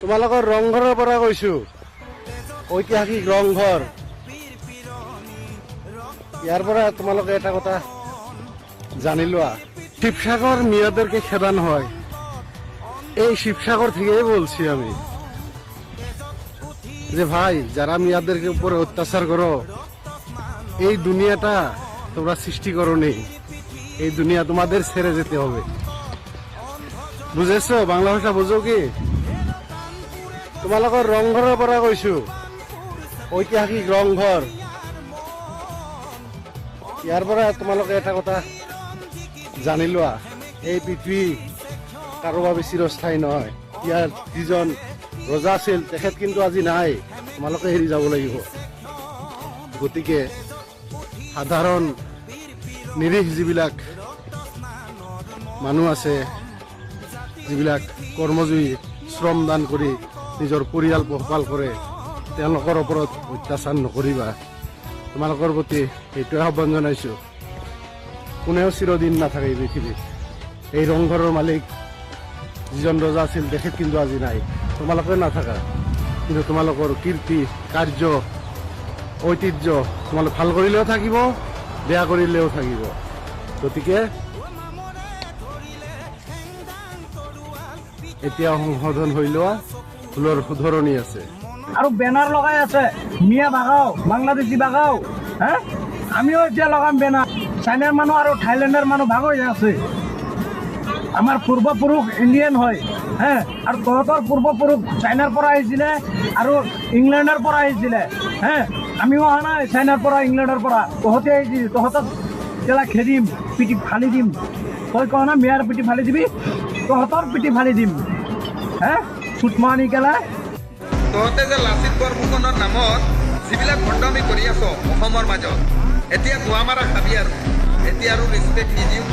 তোমালোকৰ ৰংঘৰৰ পৰা কৈছো, ঐতিহাসিক ৰংঘৰ। ইয়াৰ পৰা তোমালোকে এটা কথা জানি লোৱা, শিবসাগর মেয়েদেরকে খেদানো হয়। এই শিবসাগর থেকেই বলছি আমি যে ভাই, যারা মেয়েদেরকে উপরে অত্যাচার করো, এই দুনিয়াটা তোমরা সৃষ্টি করো নেই, এই দুনিয়া তোমাদের ছেড়ে যেতে হবে। বুঝেছো? বাংলা ভাষা বুঝো কি? তোমালোকৰ ৰংঘৰৰ পৰা কৈছো, ঐতিহাসিক ৰংঘৰ। ইয়াৰ পৰা তোমালোকে এটা কথা জানি লোৱা, এই পৃথিৱী কাৰো বাবে চিৰস্থায়ী নহয়। ইয়াৰ যিজন ৰজা আছিল, তেখেত কিন্তু আজি নাই, তোমালোকে এৰি যাব লাগিব। গতিকে সাধাৰণ নিৰীহ যিবিলাক মানুহ আছে, যিবিলাক কৰ্মজীৱী, শ্ৰমদান কৰি নিজৰ পৰিয়াল পোহপাল কৰে, তেওঁলোকৰ ওপৰত অত্যাচাৰ নকৰিবা। তোমালোকৰ প্ৰতি এইটোৱে আহ্বান জনাইছো। কোনেও চিৰদিন নাথাকে এই পৃথিৱীত। এই ৰংঘৰৰ মালিক যিজন ৰজা আছিল, তেখেত কিন্তু আজি নাই, তোমালোকে নাথাকা। কিন্তু তোমালোকৰ কীৰ্তি, কাৰ্য, ঐতিহ্য তোমালোক ভাল কৰিলেও থাকিব, বেয়া কৰিলেও থাকিব। গতিকে এতিয়া সংশোধন হৈ লোৱা, ভুলৰ শুধৰণি আছে। আৰু বেনাৰ লগাই আছে, মিয়া ভাগাও, বাংলাদেশী ভাগাও। আমিও এতিয়া লগাম বেনাৰ। চাইনাৰ মানুহ আৰু থাইলেণ্ডৰ মানুহ ভাগ হৈ আছে। আমাৰ পূৰ্বপুৰুষ ইণ্ডিয়ান হয়, আৰু তহঁতৰ পূৰ্বপুৰুষ চাইনাৰ পৰা আহিছিলে আৰু ইংলেণ্ডৰ পৰা আহিছিলে। আমিও অহা নাই চাইনাৰ পৰা, ইংলেণ্ডৰ পৰা। তহঁতে আহিছিল, তহঁতক কেলা খেদিম, পিটি ফালি দিম। তই কওঁ না মিয়াৰ পিটি ফালি দিবি, তহঁতৰ পিটি ফালি দিম। চুটমানি কেলা। তহঁতে যে লাচিত বৰফুকনৰ নামত যিবিলাক ভণ্ডামি কৰি আছ অসমৰ মাজত, এতিয়া গোৱামাৰা খাবি আৰু। এতিয়া আৰু ৰেচপেক্ট নিদিওঁ।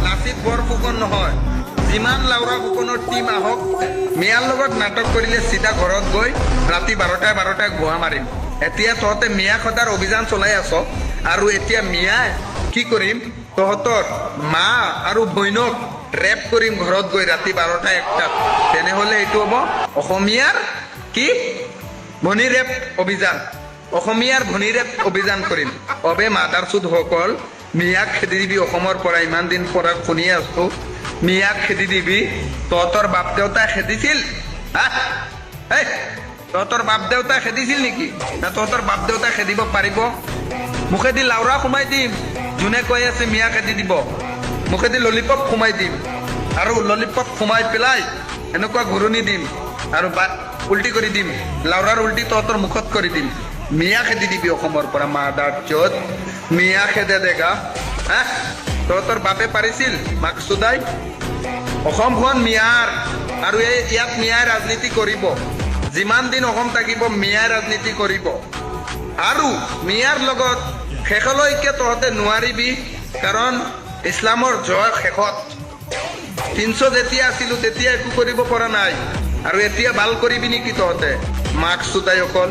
লাচিত বৰফুকন নহয়, যিমান লাউৰা ফুকনৰ টিম আহক, মিয়াৰ লগত নাটক কৰিলে চিধা ঘৰত গৈ ৰাতি 12টাই গোৱা মাৰিম। এতিয়া তহঁতে মিয়া খদাৰ অভিযান চলাই আছ, আৰু এতিয়া মিয়াই কি কৰিম, তহঁতৰ মা আৰু বৈনক ৰেপ কৰিম ঘৰত গৈ ৰাতি 12টা-1টাত। তেনেহ'লে এইটো হ'ব অসমীয়াৰ কি ভনী ৰেপ অভিযান। অসমীয়াৰ ভনী ৰেপ অভিযান কৰিম। অবে মাদাৰ চুদসকল, মিয়াক খেদি দিবি অসমৰ পৰা। ইমান দিন পৰা শুনি আছো, মিয়াক খেদি দিবি। তহঁতৰ বাপ দেউতাই খেদিছিল? তহঁতৰ বাপ দেউতাই খেদিছিল নেকি? না তহঁতৰ বাপ দেউতাই খেদিব পাৰিব? মুখেদি লাউৰা সোমাই দিম, যোনে কৈ আছে মিয়া খেদি দিব। মুখেদি ললিপপ সোমাই দিম, আৰু ললিপপ সোমাই পেলাই এনেকুৱা ঘূৰণি দিম, আৰু উল্টি কৰি দিম। লাউৰাৰ উল্টি তহঁতৰ মুখত কৰি দিম। মিয়া খেদি দিবি অসমৰ পৰা। মাদাৰ চোদ, মিয়া খেদে দেগা। তহঁতৰ বাপে পাৰিছিল মাকচুদাই? অসমখন মিয়াৰ, আৰু ইয়াত মিয়াই ৰাজনীতি কৰিব। যিমান দিন অসম থাকিব মিয়াই ৰাজনীতি কৰিব। আৰু মিয়াৰ লগত শেষলৈকে তহঁতে নোৱাৰিবি, কাৰণ ইছলামৰ জয় শেষত। 300 যেতিয়া আছিলো তেতিয়া একো কৰিব পৰা নাই, আৰু এতিয়া ভাল কৰিবি নেকি তহঁতে? মাকচুদাই অকল